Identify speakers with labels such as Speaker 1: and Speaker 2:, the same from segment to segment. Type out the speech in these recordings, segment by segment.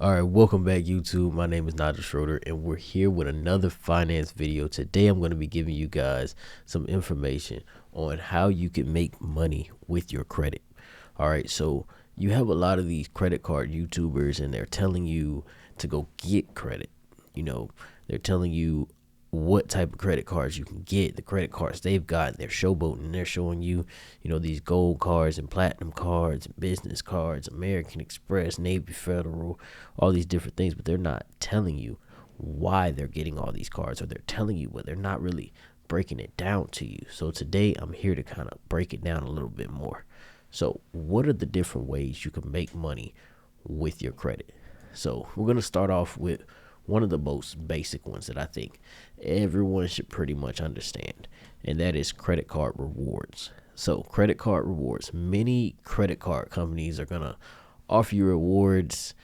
Speaker 1: All right, welcome back, YouTube. My name is Nigel MrSchroeter, and we're here with another finance video. Today, I'm going to be giving you guys some information on how you can make money with your credit. All right, so you have a lot of these credit card YouTubers, and they're telling you to go get credit. They're telling you what type of credit cards you can get, the credit cards they've got. They're showboating. They're showing you, these gold cards and platinum cards and business cards, American Express, Navy Federal, all these different things, but they're not telling you why they're getting all these cards, or they're telling you, but they're not really breaking it down to you. So today I'm here to kind of break it down a little bit more. So what are the different ways you can make money with your credit? So we're going to start off with one of the most basic ones that I think everyone should pretty much understand, and that is credit card rewards. So credit card rewards, many credit card companies are going to offer you rewards,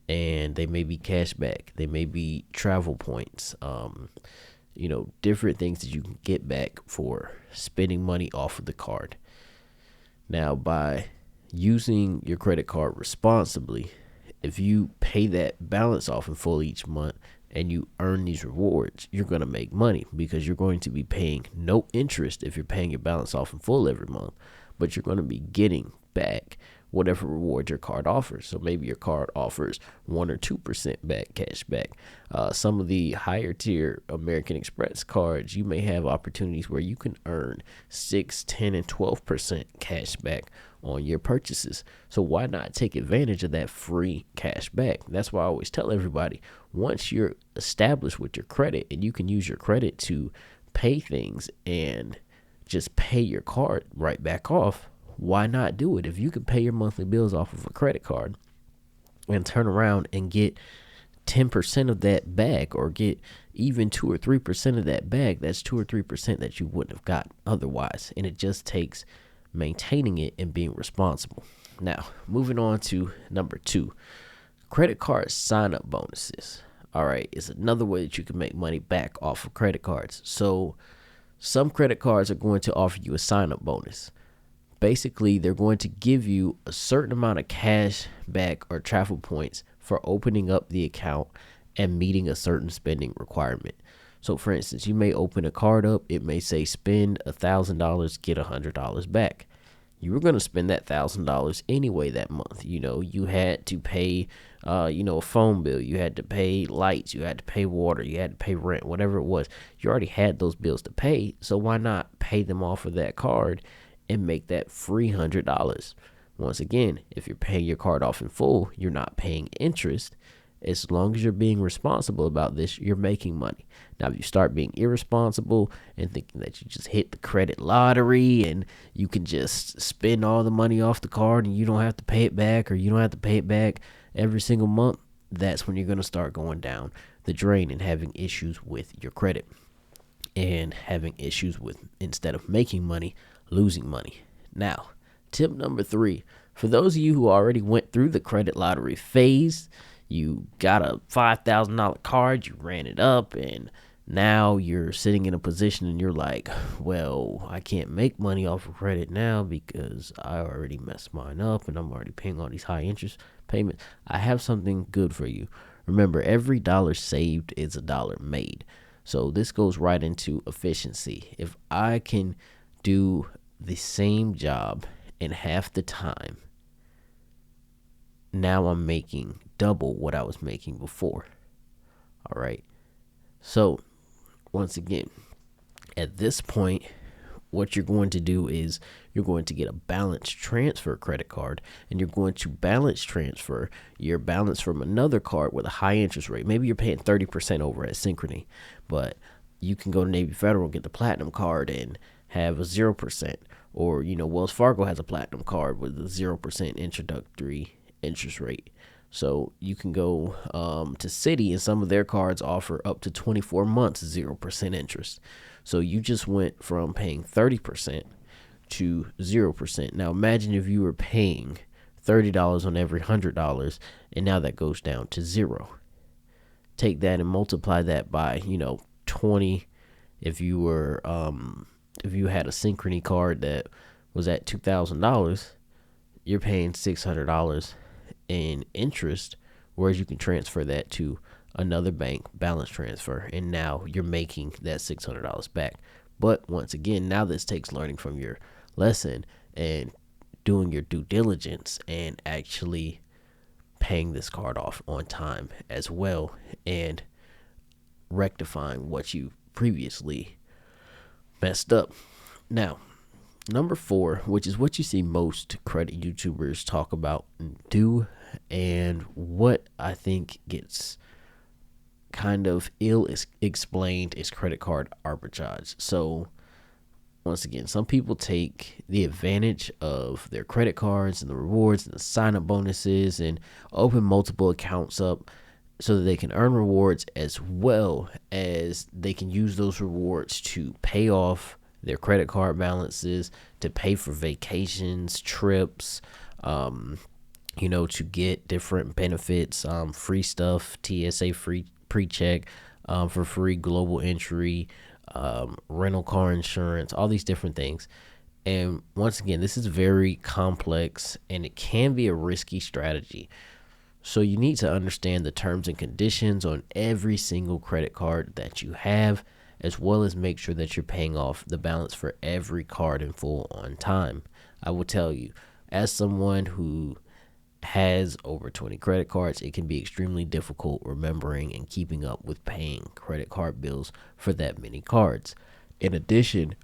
Speaker 1: and they may be cash back, they may be travel points, different things that you can get back for spending money off of the card. Now, by using your credit card responsibly, if you pay that balance off in full each month and you earn these rewards, you're going to make money, because you're going to be paying no interest if you're paying your balance off in full every month, but you're going to be getting back whatever reward your card offers. So maybe your card offers 1 or 2% back, cash back. Some of the higher tier American Express cards, you may have opportunities where you can earn 6, 10, and 12% cash back on your purchases. So why not take advantage of that free cash back? That's why I always tell everybody, once you're established with your credit and you can use your credit to pay things and just pay your card right back off, why not do it? If you can pay your monthly bills off of a credit card and turn around and get 10% of that back, or get even 2 or 3% of that back, that's 2 or 3% that you wouldn't have got otherwise. And it just takes maintaining it and being responsible. Now, moving on to number 2, credit card sign-up bonuses. All right, it's another way that you can make money back off of credit cards. So some credit cards are going to offer you a sign-up bonus. Basically, they're going to give you a certain amount of cash back or travel points for opening up the account and meeting a certain spending requirement. So for instance, you may open a card up, it may say spend $1,000, get $100 back. You were going to spend that $1,000 anyway that month. You had to pay, a phone bill, you had to pay lights, you had to pay water, you had to pay rent, whatever it was. You already had those bills to pay, so why not pay them off of that card and make that free $100? Once again, if you're paying your card off in full, you're not paying interest. As long as you're being responsible about this, you're making money. Now, if you start being irresponsible and thinking that you just hit the credit lottery and you can just spend all the money off the card and you don't have to pay it back, or you don't have to pay it back every single month, that's when you're going to start going down the drain and having issues with your credit, and having issues with, instead of making money, losing money. Now, tip number 3, for those of you who already went through the credit lottery phase, you got a $5,000 card, you ran it up, and now you're sitting in a position and you're like, well, I can't make money off of credit now because I already messed mine up and I'm already paying all these high interest payments. I have something good for you. Remember, every dollar saved is a dollar made. So this goes right into efficiency. If I can do the same job in half the time, now I'm making double what I was making before. All right. So once again, at this point, what you're going to do is you're going to get a balance transfer credit card, and you're going to balance transfer your balance from another card with a high interest rate. Maybe you're paying 30% over at Synchrony, but you can go to Navy Federal, get the platinum card, and have a 0%. Or, Wells Fargo has a platinum card with a 0% introductory interest rate. So you can go to Citi, and some of their cards offer up to 24 months 0% interest. So you just went from paying 30% to 0%. Now imagine if you were paying $30 on every $100, and now that goes down to 0. Take that and multiply that by 20. If you were if you had a Synchrony card that was at $2,000, you're paying $600 in interest whereas you can transfer that to another bank, balance transfer, and now you're making that $600 back. But once again, now this takes learning from your lesson and doing your due diligence and actually paying this card off on time as well, and rectifying what you previously messed up. Now, number 4, which is what you see most credit YouTubers talk about and do, and what I think gets kind of ill explained, is credit card arbitrage. So once again, some people take the advantage of their credit cards and the rewards and the sign-up bonuses and open multiple accounts up so that they can earn rewards, as well as they can use those rewards to pay off their credit card balances, to pay for vacations, trips, to get different benefits, free stuff, TSA free pre-check, for free global entry, rental car insurance, all these different things. And once again, this is very complex and it can be a risky strategy. So you need to understand the terms and conditions on every single credit card that you have, as well as make sure that you're paying off the balance for every card in full on time. I will tell you, as someone who has over 20 credit cards, it can be extremely difficult remembering and keeping up with paying credit card bills for that many cards. In addition,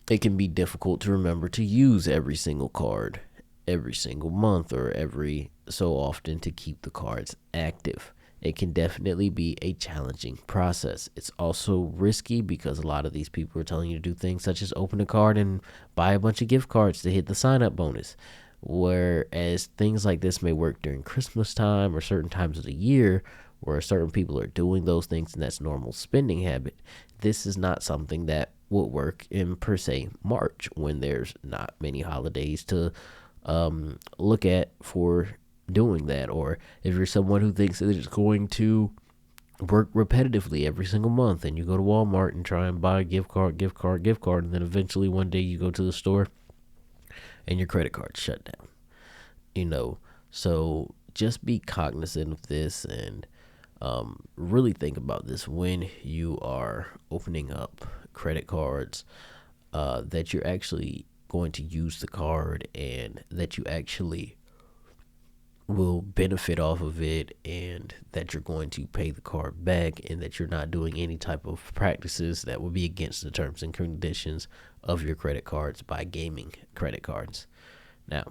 Speaker 1: it can be difficult to remember to use every single card every single month or every so often to keep the cards active. It can definitely be a challenging process. It's also risky because a lot of these people are telling you to do things such as open a card and buy a bunch of gift cards to hit the sign-up bonus. Whereas things like this may work during Christmas time or certain times of the year where certain people are doing those things and that's normal spending habit. This is not something that would work in, per se, March, when there's not many holidays to look at for doing that. Or if you're someone who thinks that it's going to work repetitively every single month and you go to Walmart and try and buy a gift card, and then eventually one day you go to the store and your credit card's shut down. So just be cognizant of this and really think about this when you are opening up credit cards, that you're actually going to use the card and that you actually will benefit off of it, and that you're going to pay the card back, and that you're not doing any type of practices that would be against the terms and conditions of your credit cards by gaming credit cards. Now,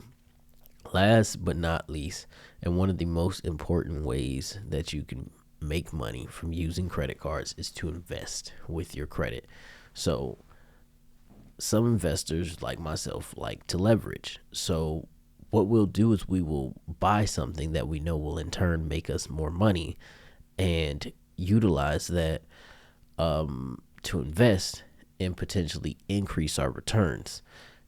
Speaker 1: last but not least, and one of the most important ways that you can make money from using credit cards is to invest with your credit. So some investors like myself like to leverage. So what we'll do is we will buy something that we know will in turn make us more money and utilize that to invest and potentially increase our returns.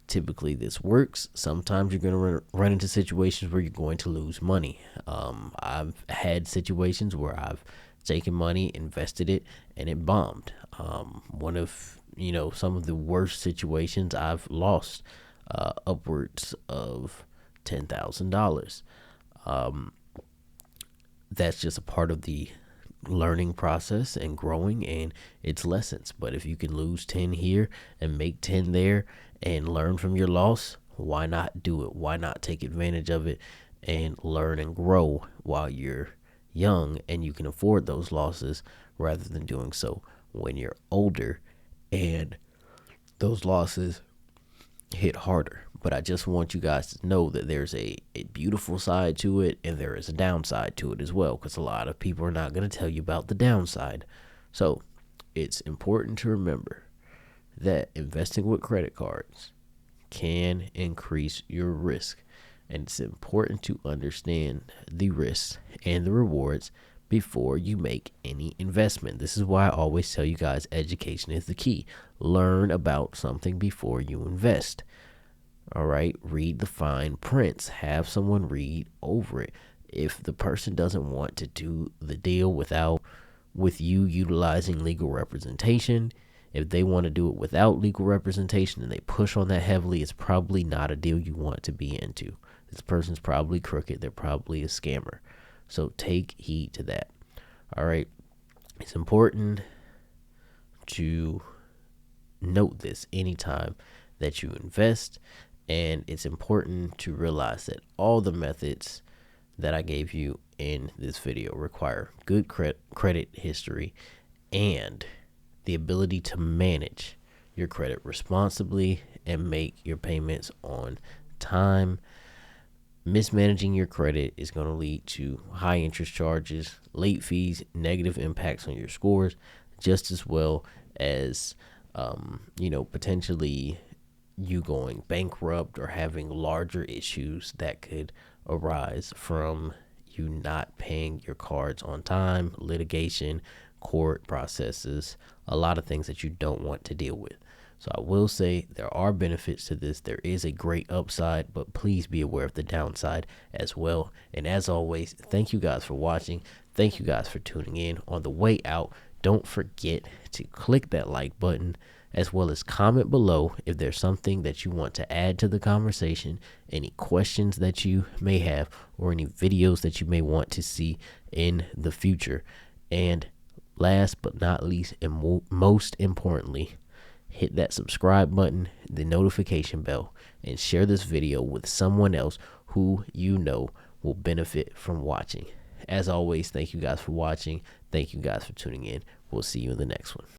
Speaker 1: Typically this works. Sometimes you're going to run into situations where you're going to lose money. I've had situations where I've taken money, invested it, and it bombed. One of some of the worst situations, I've lost upwards of $10,000. That's just a part of the learning process and growing, and it's lessons. But if you can lose 10 here and make 10 there and learn from your loss, why not do it? Why not take advantage of it and learn and grow while you're young and you can afford those losses, rather than doing so when you're older and those losses hit harder. But I just want you guys to know that there's a beautiful side to it, and there is a downside to it as well, because a lot of people are not going to tell you about the downside. So it's important to remember that investing with credit cards can increase your risk, and it's important to understand the risks and the rewards before you make any investment. This is why I always tell you guys education is the key. Learn about something before you invest. All right, read the fine prints. Have someone read over it. If the person doesn't want to do the deal with you utilizing legal representation, if they want to do it without legal representation and they push on that heavily, it's probably not a deal you want to be into. This person's probably crooked. They're probably a scammer. So take heed to that. All right. It's important to note this anytime that you invest, and it's important to realize that all the methods that I gave you in this video require good credit history and the ability to manage your credit responsibly and make your payments on time. Mismanaging your credit is going to lead to high interest charges, late fees, negative impacts on your scores, just as well as potentially you going bankrupt or having larger issues that could arise from you not paying your cards on time, litigation, court processes, a lot of things that you don't want to deal with. So I will say there are benefits to this. There is a great upside, but please be aware of the downside as well. And as always, thank you guys for watching. Thank you guys for tuning in. On the way out, don't forget to click that like button, as well as comment below if there's something that you want to add to the conversation, any questions that you may have, or any videos that you may want to see in the future. And last but not least, and most importantly, hit that subscribe button, the notification bell, and share this video with someone else who you know will benefit from watching. As always, thank you guys for watching. Thank you guys for tuning in. We'll see you in the next one.